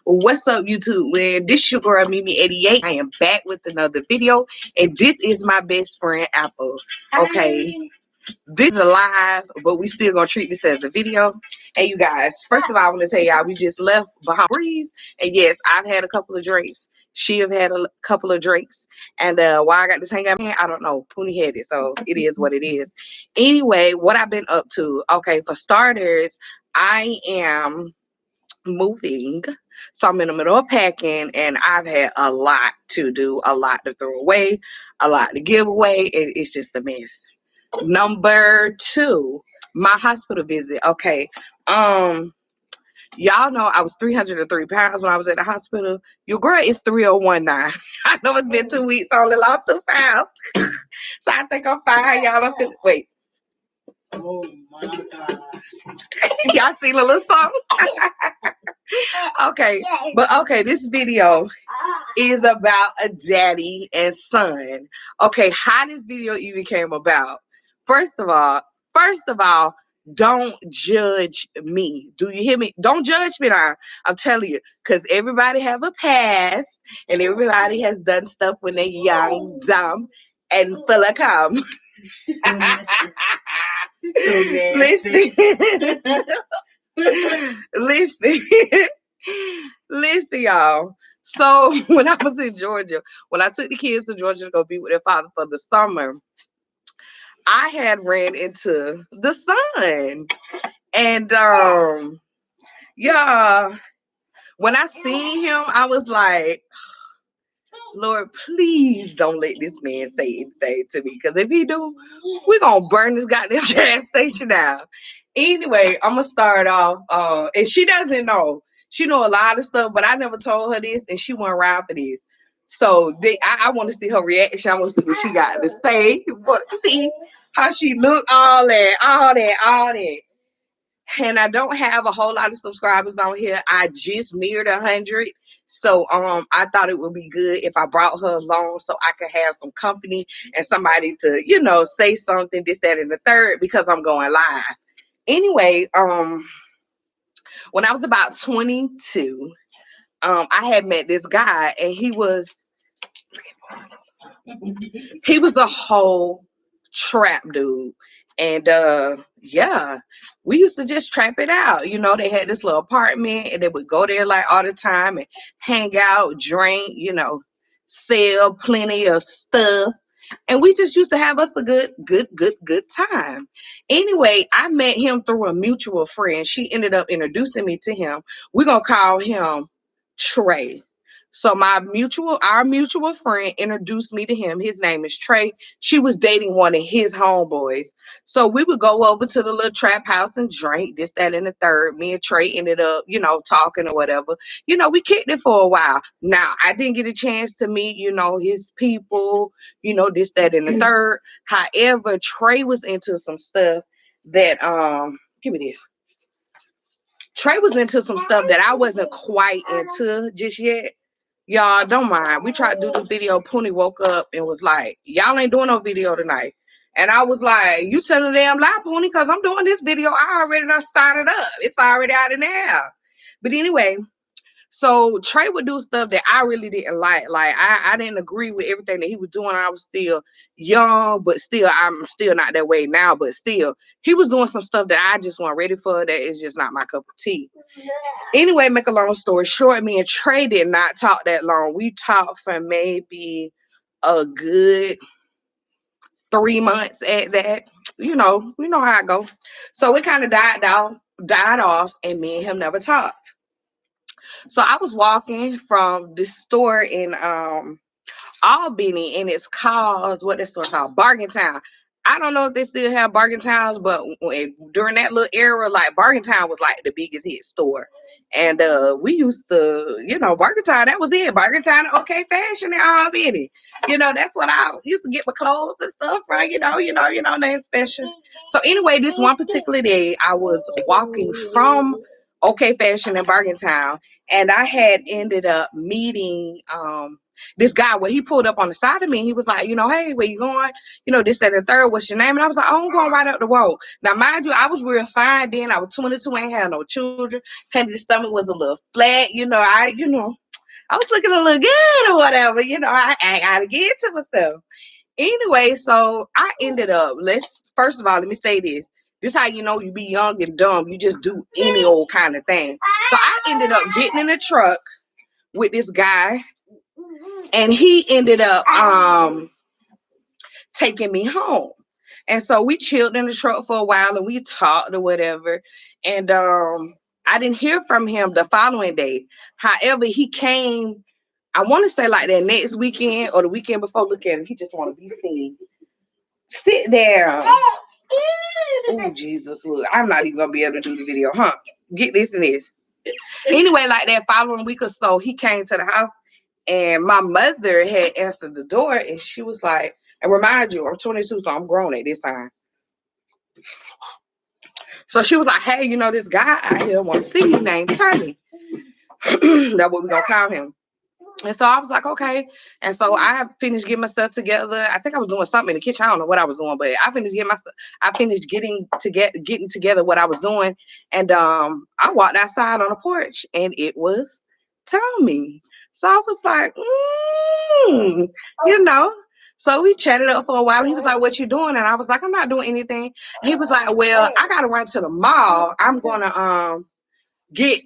What's up, YouTube? Well, this your girl Mimi88. I am back with another video, and this is my best friend Apple. Okay, this is a live, but we still gonna treat this as a video. And you guys, first of all, I want to tell y'all we just left behind Breeze, and yes, I've had a couple of drinks. She have had a couple of drinks, and why I got this hang up here, I don't know. Poonie had it, so it is what it is. Anyway, what I've been up to? Okay, for starters, I am moving, so I'm in the middle of packing, and I've had a lot to do, a lot to throw away, a lot to give away, and it's just a mess. Number two, my hospital visit. Okay, y'all know I was 303 pounds when I was at the hospital. Your girl is 301 now. I know it's been 2 weeks, I only lost 2 pounds. So I think I'm fine, y'all. I'm feeling, wait. Oh my God. Y'all seen a little something? Okay, but okay, this video is about a daddy and son. Okay, how this video even came about? First of all, don't judge me. Do you hear me? Don't judge me now. I'm telling you, because everybody have a past, and everybody has done stuff when they're young, dumb, and full of cum. Listen, listen, y'all. So when I was in Georgia, when I took the kids to Georgia to go be with their father for the summer, I had ran into the son. And yeah, when I seen him, I was like, Lord, please don't let this man say anything to me. Because if he do, we're going to burn this goddamn gas station down. Anyway, I'm going to start off. And she doesn't know. She know a lot of stuff, but I never told her this, and she went around for this. So I want to see her reaction. I want to see what she got to say. I want to see how she look, all that. And I don't have a whole lot of subscribers on here. I just neared 100. So I thought it would be good if I brought her along so I could have some company and somebody to, you know, say something, this, that, and the third, because I'm going live. Anyway, when I was about 22, I had met this guy, and he was a whole trap dude. And yeah, we used to just trap it out. You know, they had this little apartment, and they would go there like all the time and hang out, drink, you know, sell plenty of stuff. And we just used to have us a good time. Anyway, I met him through a mutual friend. She ended up introducing me to him. We're gonna call him Trey. So our mutual friend introduced me to him. His name is Trey. She was dating one of his homeboys. So we would go over to the little trap house and drink, this, that, and the third. Me and Trey ended up, you know, talking or whatever. You know, we kicked it for a while. Now, I didn't get a chance to meet, you know, his people, you know, this, that, and the third. However, Trey was into some stuff that, give me this. Trey was into some stuff that I wasn't quite into just yet. Y'all don't mind. We tried to do this video. Poonie woke up and was like, y'all ain't doing no video tonight. And I was like, you telling the damn lie, Poonie, because I'm doing this video. I already done started up. It's already out in there. But anyway, so Trey would do stuff that I really didn't like. Like, I didn't agree with everything that he was doing. I was still young, but still, I'm still not that way now. But still, he was doing some stuff that I just wasn't ready for. That is just not my cup of tea. Anyway, make a long story short, me and Trey did not talk that long. We talked for maybe a good 3 months at that. You know how I go. So it kind of died off, and me and him never talked. So I was walking from this store in Albany, and it's called, what that store called? Bargain Town. I don't know if they still have Bargain Towns, but during that little era, like, Bargain Town was like the biggest hit store. And we used to, you know, Bargain Town, that was it. Bargain Town, okay, fashion in Albany. You know, that's what I used to get my clothes and stuff from, you know, nothing special. So anyway, this one particular day, I was walking from OK Fashion in Bargain Town, and I had ended up meeting this guy, when he pulled up on the side of me, he was like, you know, hey, where you going? You know, this, that, and the third, what's your name? And I was like, oh, I'm going right up the road. Now, mind you, I was real fine then. I was 22, ain't had no children. Henry's stomach was a little flat. I was looking a little good or whatever. I gotta get to myself. Anyway, so I ended up, first of all, let me say this. This how you know you be young and dumb. You just do any old kind of thing. So I ended up getting in a truck with this guy, and he ended up taking me home. And so we chilled in the truck for a while and we talked or whatever. And I didn't hear from him the following day. However, he came, I want to say like that next weekend or the weekend before. Look at him. He just want to be seen. Sit there. Oh, Jesus. Look, I'm not even going to be able to do the video, huh? Get this and this. Anyway, like that following week or so, he came to the house and my mother had answered the door and she was like, and remind you, I'm 22, so I'm grown at this time. So she was like, hey, this guy out here want to see you named Tommy. That's what we're going to call him. And so I was like, okay. And so I finished getting myself together. I think I was doing something in the kitchen. I don't know what I was doing, but I finished getting together what I was doing. And I walked outside on the porch and it was Tommy. So I was like, you know. So we chatted up for a while. He was like, what you doing? And I was like, I'm not doing anything. He was like, well, I gotta run to the mall. I'm gonna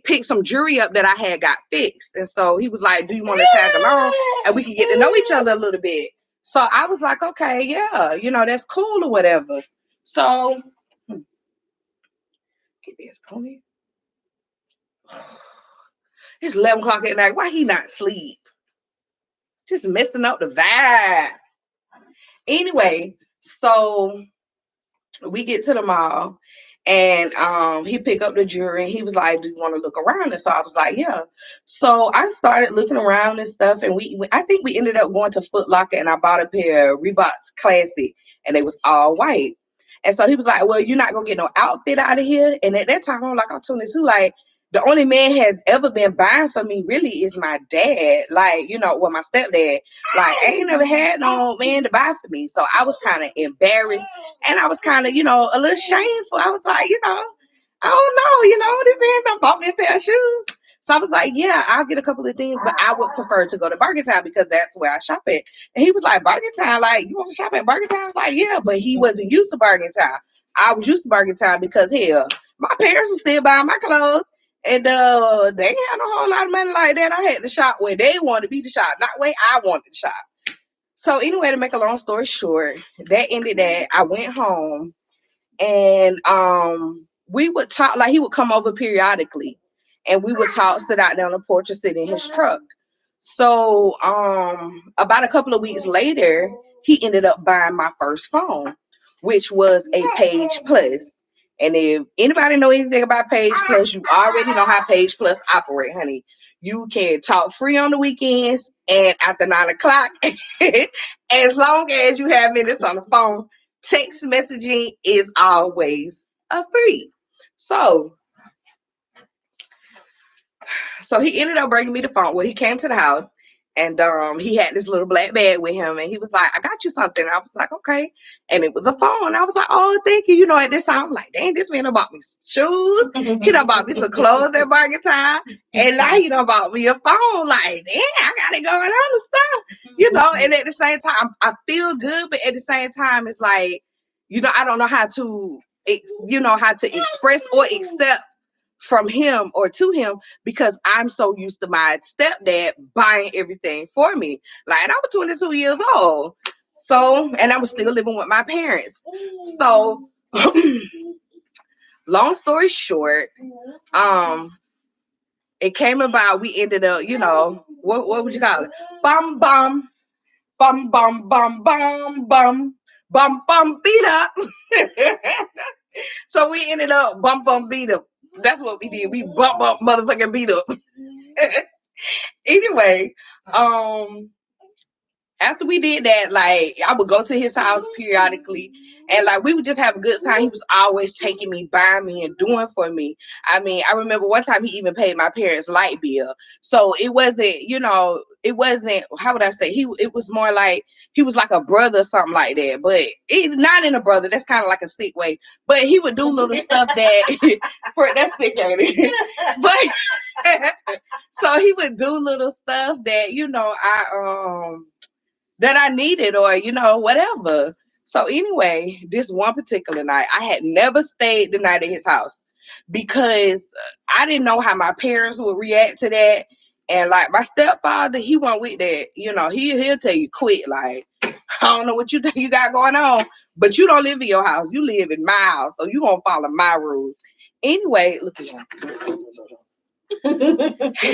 pick some jewelry up that I had got fixed. And so he was like, do you want to tag along and we can get to know each other a little bit? So I was like, okay, yeah, that's cool or whatever. So get this pony. It's 11 o'clock at night. Why he not sleep? Just messing up the vibe. Anyway, so we get to the mall and he picked up the jewelry and he was like, do you want to look around? And so I was like, yeah. So I started looking around and stuff, and I think we ended up going to Foot Locker and I bought a pair of Reeboks Classic and they was all white. And so he was like, well, you're not gonna get no outfit out of here. And at that time I'm 22, like the only man has ever been buying for me really is my dad, like, my stepdad. Like, I ain't never had no man to buy for me. So I was kind of embarrassed and I was kind of, a little shameful. I was like, I don't know, this man done bought me a pair of shoes. So I was like, yeah, I'll get a couple of things, but I would prefer to go to Burger Town because that's where I shop at. And he was like, Burger Town, like, you want to shop at Burger Town? I was like, yeah, but he wasn't used to Burger Town. I was used to Burger Town because, hell, my parents were still buying my clothes. And they didn't have no whole lot of money like that. I had to shop where they wanted me to shop, not where I wanted to shop. So anyway, to make a long story short, that ended that. I went home and we would talk, like he would come over periodically and we would talk, sit out there on the porch or sit in his truck. So about a couple of weeks later, he ended up buying my first phone, which was a Page Plus. And if anybody know anything about Page Plus, you already know how Page Plus operate, honey. You can talk free on the weekends and after 9 o'clock, as long as you have minutes on the phone. Text messaging is always a free. So he ended up bringing me the phone. Well, he came to the house and he had this little black bag with him and he was like, I got you something. I was like, okay. And it was a phone. I was like, oh, thank you. At this time, I'm like, dang, this man done bought me some shoes. He done bought me some clothes at Burger Time. And now he done bought me a phone. Like, damn, I got it going on and stuff. And at the same time, I feel good, but at the same time, it's like, I don't know how to, how to express or accept from him or to him because I'm so used to my stepdad buying everything for me. Like, and I was 22 years old. So, and I was still living with my parents. So, long story short, it came about, we ended up, what would you call it? Bum, bum, bum, bum, bum, bum, bum, bum, bum, beat up. So we ended up bum, beat up. That's what we did. We bump, motherfucking beat up. Anyway, after we did that, like I would go to his house periodically, and like we would just have a good time. He was always taking me, buying me, and doing for me. I mean, I remember one time he even paid my parents' light bill. So it wasn't, it wasn't. How would I say? It was more like he was like a brother, or something like that. But it not in a brother. That's kind of like a sick way. But he would do little stuff that that's sick, ain't it? But so he would do little stuff that I needed, or whatever. So anyway, this one particular night, I had never stayed the night at his house because I didn't know how my parents would react to that. And like my stepfather, he went with that. He'll tell you quit. Like, I don't know what you think you got going on, but you don't live in your house. You live in my house, so you gonna follow my rules. Anyway, look at him.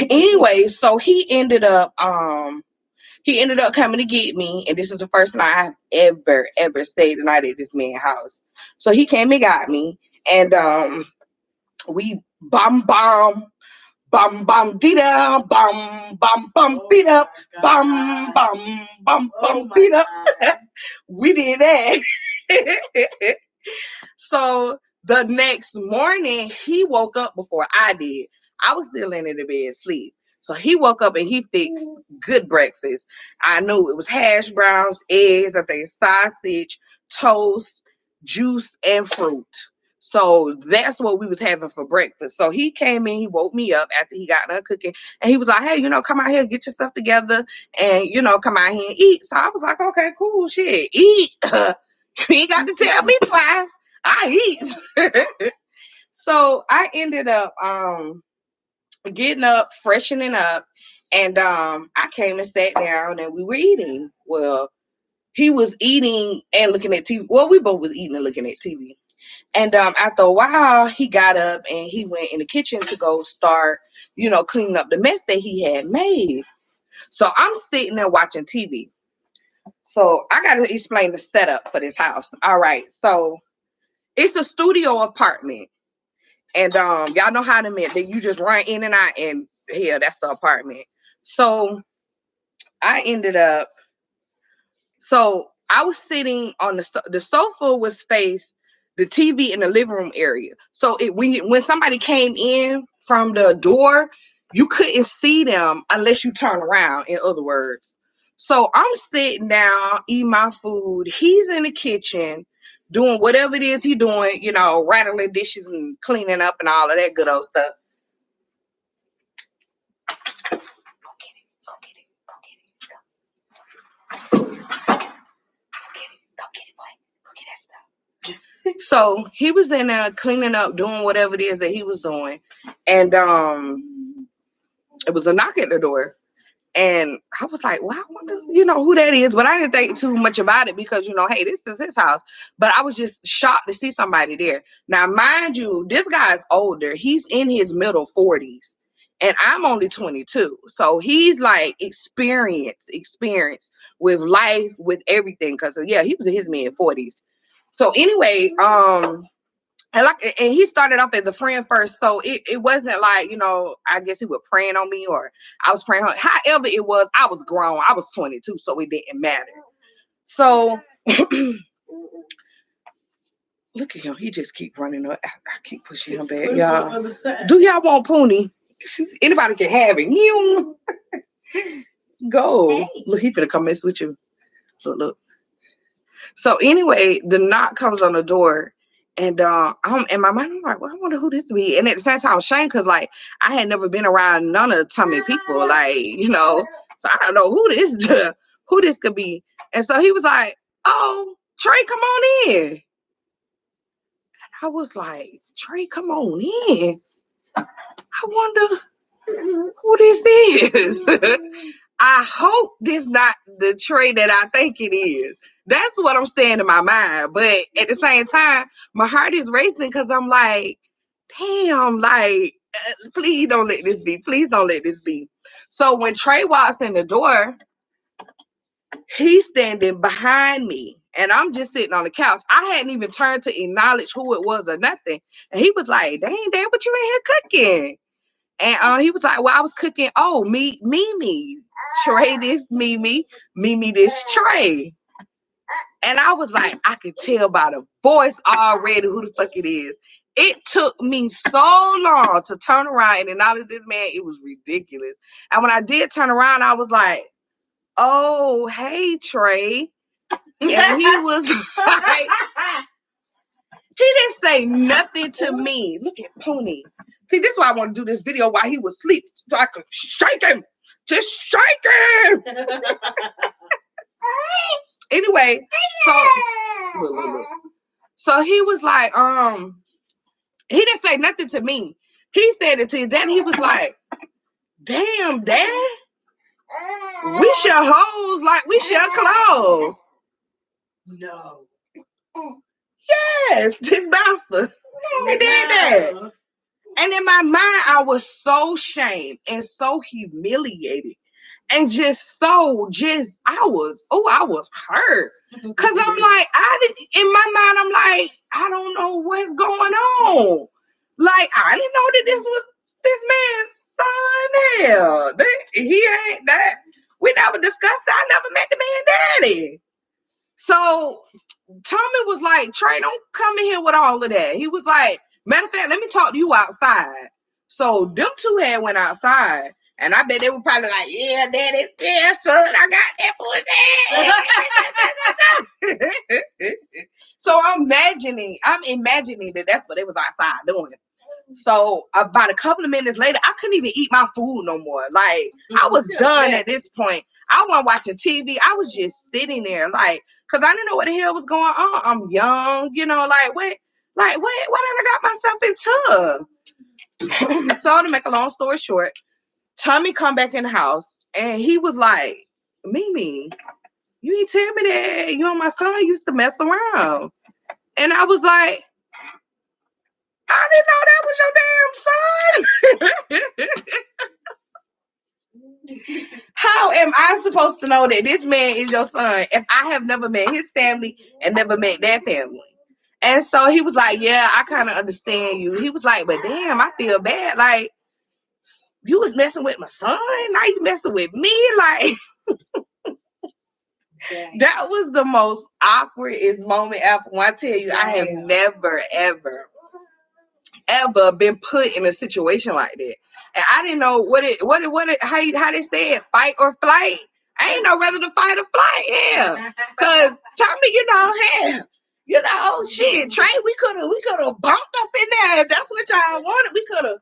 Anyway, so he ended up coming to get me, and this is the first night I've ever stayed the night at this man's house. So he came and got me, and we bum beat up, beat up, beat up. We did that. So the next morning, he woke up before I did. I was still laying in the bed asleep. So he woke up and he fixed good breakfast. I knew it was hash browns, eggs, I think sausage, toast, juice, and fruit. So that's what we was having for breakfast. So he came in, he woke me up after he got done cooking, and he was like, "Hey, come out here, get yourself together, and come out here and eat." So I was like, "Okay, cool, shit, eat." You ain't got to tell me twice. I eat. So I ended up getting up, freshening up, and I came and sat down and we were eating. Well, he was eating and looking at TV. Well, we both was eating and looking at TV. And after a while, he got up and he went in the kitchen to go start, cleaning up the mess that he had made. So I'm sitting there watching TV. So I got to explain the setup for this house. All right. So it's a studio apartment. And y'all know how to meant that you just run in and out, and hell, that's the apartment. So I ended up so I was sitting on the sofa was faced the TV in the living room area. So when somebody came in from the door, you couldn't see them unless you turn around, in other words. So I'm sitting down, eating my food. He's in the kitchen doing whatever it is he's doing, rattling dishes and cleaning up and all of that good old stuff. Go get it. Go get it. Go get it. Go get it, boy. Go get that stuff. So he was in there cleaning up, doing whatever it is that he was doing. And it was a knock at the door. And I was like, well, I wonder, who that is. But I didn't think too much about it because, hey, this is his house. But I was just shocked to see somebody there. Now, mind you, this guy's older. He's in his middle 40s. And I'm only 22. So he's like experienced with life, with everything. Because, yeah, he was in his mid 40s. So anyway, and he started off as a friend first, so it wasn't like, I guess he was praying on me or I was praying on him. However it was, I was grown. I was 22, so it didn't matter. So look at him. He just keep running up. I keep pushing him back, y'all. Do y'all want Poonie? Anybody can have it. You go. Look, he finna come mess with you. Look. So anyway, the knock comes on the door. And I'm in my mind, I'm like, well, I wonder who this be. And at the same time, I'm ashamed because like I had never been around none of the tummy people, like, so I don't know who this could be. And so he was like, "Oh, Trey, come on in." And I was like, "Trey, come on in." I wonder who this is. I hope this not the Trey that I think it is. That's what I'm saying in my mind. But at the same time, my heart is racing because I'm like, damn, like, please don't let this be. Please don't let this be. So when Trey walks in the door, he's standing behind me. And I'm just sitting on the couch. I hadn't even turned to acknowledge who it was or nothing. And he was like, dang, Dad, what you in here cooking? And he was like, well, I was cooking, Mimi. Trey this Mimi, Mimi this Trey. And I was like, I could tell by the voice already who the fuck it is. It took me so long to turn around and acknowledge this man. It was ridiculous. And when I did turn around, I was like, oh, hey, Trey. And he was like, he didn't say nothing to me. Look at Pony. See, this is why I want to do this video while he was asleep, so I could shake him. Just shake him. Anyway, so look. So he was like, he didn't say nothing to me. He said it to his dad. He was like, damn, Dad, we share hoes like we share clothes. No. Yes, this bastard. He did that. And in my mind, I was so shamed and so humiliated. And I was hurt. Cause I'm like, in my mind, I'm like, I don't know what's going on. Like, I didn't know that this was this man's son. Hell, he ain't that. We never discussed it. I never met the man daddy. So Tommy was like, Trey, don't come in here with all of that. He was like, matter of fact, let me talk to you outside. So them two had went outside. And I bet they were probably like, yeah, daddy, yeah, son, I got that pussy. So I'm imagining that that's what they was outside doing. So about a couple of minutes later, I couldn't even eat my food no more. Like, I was done at this point. I wasn't watching TV. I was just sitting there, like, because I didn't know what the hell was going on. I'm young, what did I got myself into? So to make a long story short, Tommy come back in the house and he was like, Mimi, you ain't tell me that you and my son used to mess around. And I was like, I didn't know that was your damn son. How am I supposed to know that this man is your son if I have never met his family and never met their family? And so he was like, yeah, I kind of understand you. He was like, but damn, I feel bad. Like, you was messing with my son. Now you messing with me. Like, that was the most awkwardest moment ever. When I tell you, I have never, ever been put in a situation like that. And I didn't know how they said fight or flight. I ain't know whether to fight or flight. Yeah. Cause Tommy, shit, Trey, we could have bumped up in there. If that's what y'all wanted, we could have,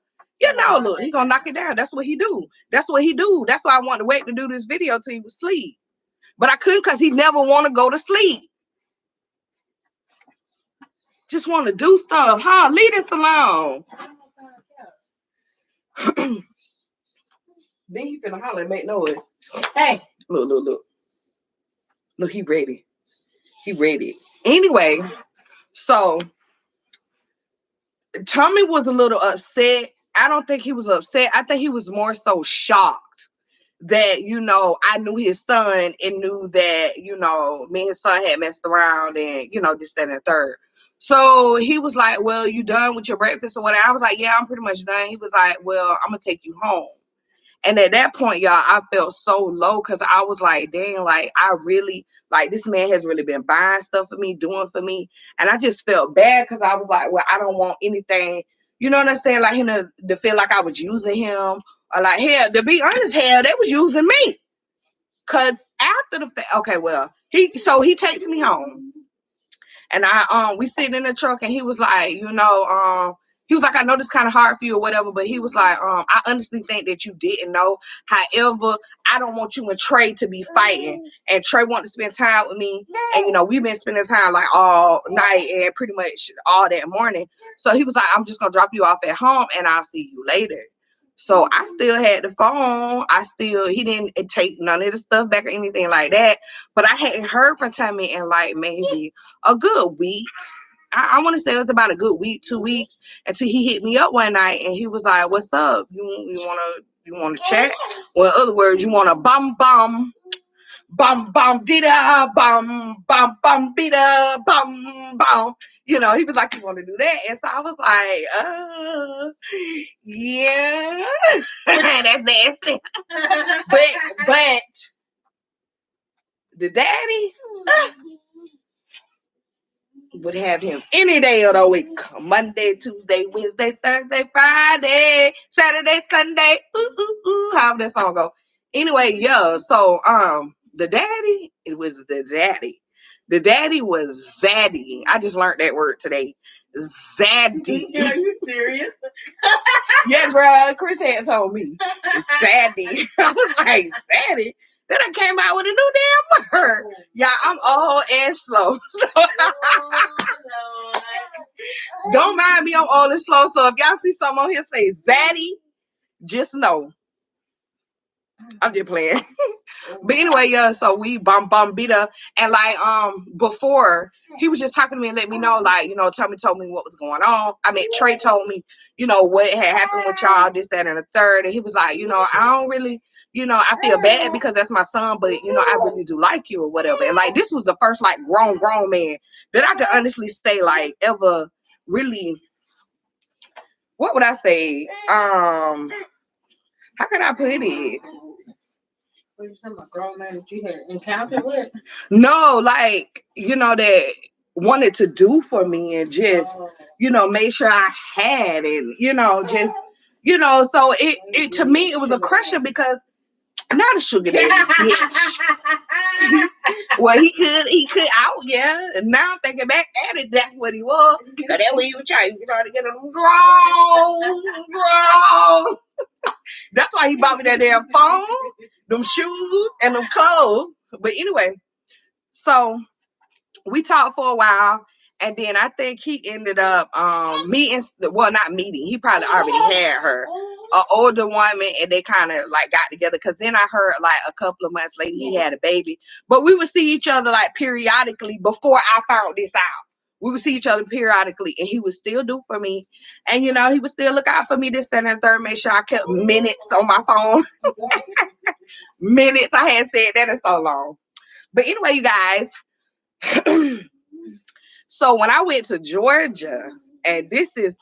look, he gonna knock it down. That's what he do. That's why I wanted to wait to do this video till he was asleep. But I couldn't because he never want to go to sleep. Just want to do stuff, huh? Leave this alone. Then he finna holler and make noise. Hey, look. Look, he ready. Anyway, so Tommy was a little upset. I don't think he was upset. I think he was more so shocked that, I knew his son and knew that, me and his son had messed around and, this, that, and the third. So he was like, well, you done with your breakfast or whatever? I was like, yeah, I'm pretty much done. He was like, well, I'm going to take you home. And at that point, y'all, I felt so low because I was like, dang, like, I really, like, this man has really been buying stuff for me, doing for me. And I just felt bad because I was like, well, I don't want anything, you know what I'm saying? Like, him to feel like I was using him. Or like, hell, to be honest, they was using me. Because after the fact, okay, well, he takes me home. And we sitting in the truck and he was like, he was like, I know this kind of hard for you or whatever, but he was like, I honestly think that you didn't know. However, I don't want you and Trey to be fighting. And Trey wanted to spend time with me. And, we've been spending time like all night and pretty much all that morning. So he was like, I'm just going to drop you off at home and I'll see you later. So I still had the phone. He didn't take none of the stuff back or anything like that. But I hadn't heard from Tommy in like maybe a good week. I want to say it was about a good week, 2 weeks, until he hit me up one night and he was like, "What's up? You wanna chat? Well, in other words, you wanna bum?" bum bum dida bum bum bum bida bum bum. You know, he was like, you want to do that? And so I was like, yeah, that's nasty. But the daddy would have him any day of the week. Monday, Tuesday, Wednesday, Thursday, Friday, Saturday, Sunday. Ooh, ooh, ooh. How that song go? Anyway, yeah. So the daddy, it was the daddy. The daddy was zaddy. I just learned that word today. Zaddy. Are you serious? Yeah, bro. Chris had told me. Zaddy. I was like, zaddy? Then I came out with a new damn word. Yeah, I'm old and slow. Don't mind me, I'm old and slow. So if y'all see something on here say zaddy, just know. I'm just playing. But anyway, yeah, so we beat her. And like before, he was just talking to me and let me know, like, you know, Tommy told me what was going on. I mean, Trey told me, you know, what had happened with y'all, this, that, and the third. And he was like, you know, I don't really, you know, I feel bad because that's my son, but you know, I really do like you or whatever. And like this was the first like grown man that I could honestly say like ever really, what would I say? How could I put it? What you talking about, grown man that you had encountered with? No, like, you know, that wanted to do for me and just, you know, make sure I had and, you know, just, you know, so it to me it was a crusher because not a sugar daddy, bitch. Well, he could out, yeah. And now thinking back at it, that's what he was. Cause that's what he was trying to get him wrong. That's why he bought me that damn phone, them shoes, and them clothes. But anyway, so we talked for a while, and then I think he ended up meeting, well, not meeting, he probably already had her, an older woman, and they kind of like got together. Because then I heard like a couple of months later he had a baby, but we would see each other like periodically before I found this out. We would see each other periodically, and he would still do for me. And, you know, he would still look out for me, this, that, and the third, make sure I kept minutes on my phone. Minutes. I hadn't said that in so long. But anyway, you guys, so when I went to Georgia, and this has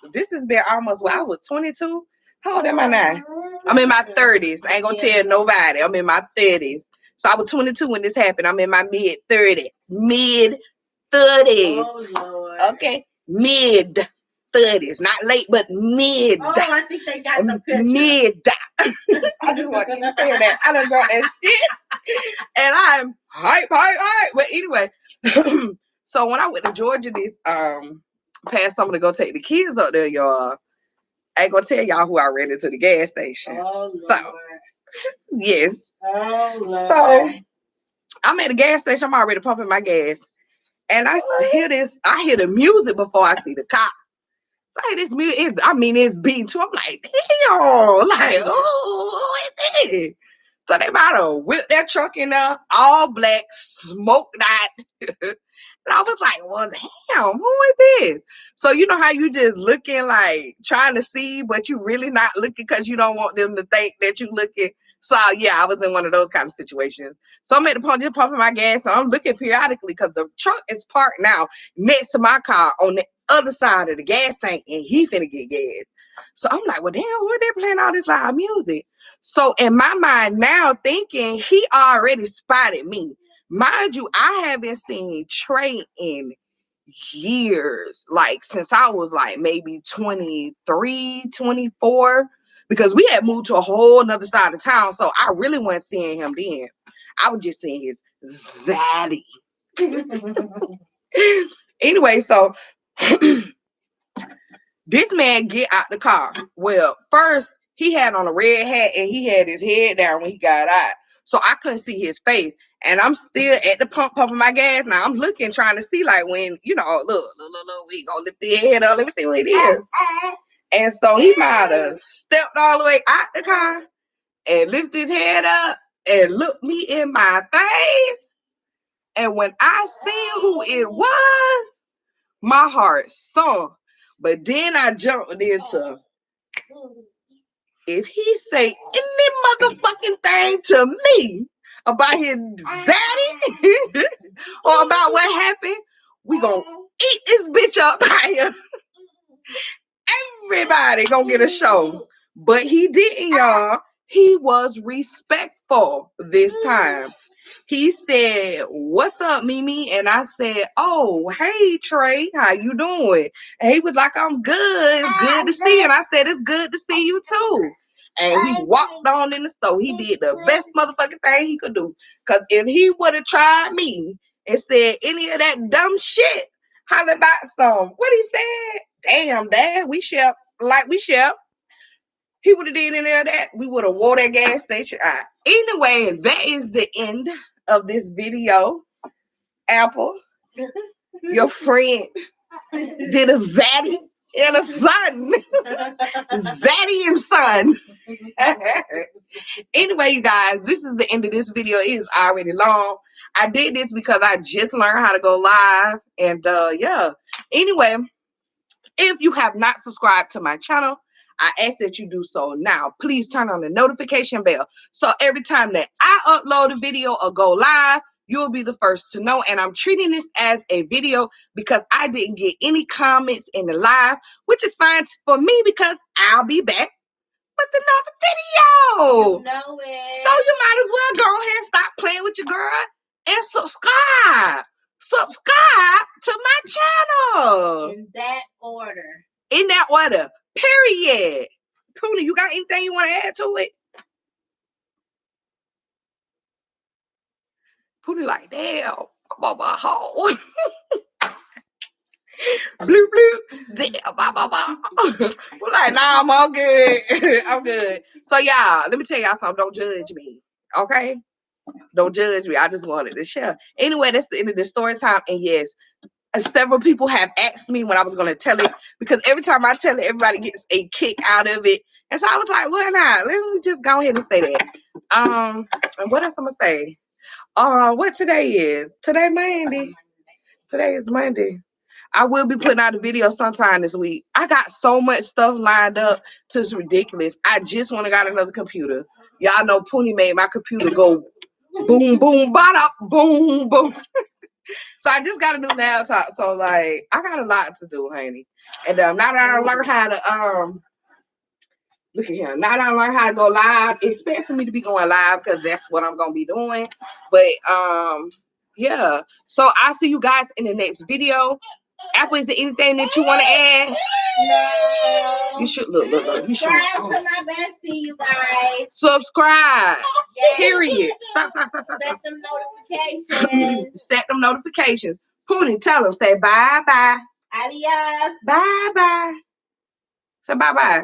been almost, well, I was 22. How old am I now? I'm in my 30s. I ain't gonna tell nobody. I'm in my 30s. So I was 22 when this happened. I'm in my mid 30s. Mid 30s. Oh, Lord. Okay. Mid 30s. Not late, but mid. Oh, I think they got the picture. Mid. I just want to keep saying that. I done dropped that shit. And I'm hype. But anyway. So when I went to Georgia this past summer to go take the kids up there, y'all, I ain't gonna tell y'all who I ran into the gas station. Oh, Lord. So yes. Oh, Lord. So I'm at the gas station, I'm already pumping my gas. And I hear the music before I see the cop. So I hear this music, it's beating too. I'm like, damn, like, oh, who is this? So they about to whip that truck in there, all black, smoke that. And I was like, well, damn, who is this? So you know how you just looking like trying to see, but you really not looking because you don't want them to think that you looking. So yeah, I was in one of those kind of situations. So I'm at the pump, just pumping my gas. So I'm looking periodically because the truck is parked now next to my car on the other side of the gas tank, and he finna get gas. So I'm like, well, damn, where they playing all this loud music? So in my mind now, thinking he already spotted me. Mind you, I haven't seen Trey in years, like since I was like maybe 23, 24, because we had moved to a whole nother side of town. So I really wasn't seeing him then. I was just seeing his zaddy. Anyway, so this man get out the car. Well, first he had on a red hat and he had his head down when he got out. So I couldn't see his face. And I'm still at the pump pumping my gas. Now I'm looking, trying to see like when, you know, look, we gonna lift the head up, let me see what it is. And so he might have stepped all the way out the car and lifted his head up and looked me in my face. And when I seen who it was, my heart sunk. But then I jumped into, if he say any motherfucking thing to me, about his daddy or about what happened, we gonna eat this bitch up here. Everybody gonna get a show. But he didn't, y'all. He was respectful this time. He said, "What's up, Mimi?" And I said, "Oh, hey, Trey, how you doing?" And he was like, "I'm good. It's good to see you." And I said, "It's good to see you too." And he walked on in the store. He did the best motherfucking thing he could do. Because if he would have tried me and said any of that dumb shit, holla about some, what he said, "Damn, Dad, we share like we share." He would have did any of that. We would have wore that gas station out. Anyway, that is the end of this video. Apple, your friend did a zaddy and a son. Zaddy and son. Anyway, you guys, this is the end of this video. It is already long. I did this because I just learned how to go live. And yeah. Anyway, if you have not subscribed to my channel, I ask that you do so now. Please turn on the notification bell. So every time that I upload a video or go live, you'll be the first to know. And I'm treating this as a video because I didn't get any comments in the live, which is fine for me because I'll be back with another video. You know it. So you might as well go ahead and stop playing with your girl and subscribe. Subscribe to my channel. In that order. In that order. Period. Poonie, you got anything you want to add to it? Poonie like, damn, I'm on my hole. Bloop, bloop. Damn, We're like, nah, I'm good. I'm good. So, y'all, let me tell y'all something. Don't judge me. Okay? Don't judge me. I just wanted to share. Anyway, that's the end of the story time. And yes, several people have asked me when I was going to tell it, because every time I tell it, everybody gets a kick out of it. And so I was like, why not? Let me just go ahead and say that. And what else I'm going to say? What today is? Today Monday. Today is Monday. I will be putting out a video sometime this week. I got so much stuff lined up to it's ridiculous. I just want to got another computer. Y'all know Poonie made my computer go boom, boom, bada, boom, boom. So I just got a new laptop. So like I got a lot to do, honey. And now that I learned how to look at here. Now that I learned how to go live, expect for me to be going live because that's what I'm gonna be doing. But yeah. So I'll see you guys in the next video. Apple, is there anything that you want to add? No. You should look. You should subscribe to my bestie, you guys. Subscribe. Yes. Period. Stop. Set them notifications. Set them notifications. Poonie, tell them. Say bye. Adios. Bye. Say bye.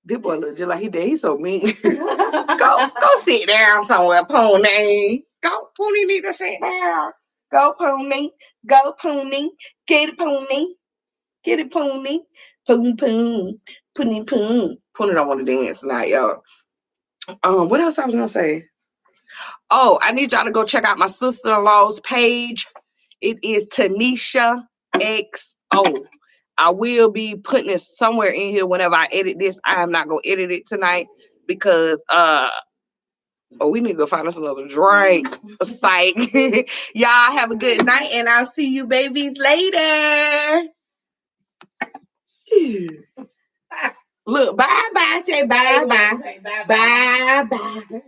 This boy look just like he did. He's so mean. Go sit down somewhere, Poonie. Go, Poonie need to sit down. Go, Poonie. Get it, Poonie. Get it, Poonie. Poonie. Poonie don't want to dance tonight, y'all. What else I was gonna say? Oh, I need y'all to go check out my sister-in-law's page. It is Tanisha XO. I will be putting it somewhere in here whenever I edit this. I am not gonna edit it tonight because we need to go find us another drink. Psych. Y'all have a good night and I'll see you babies later. Look, bye. Say bye. Bye. Bye.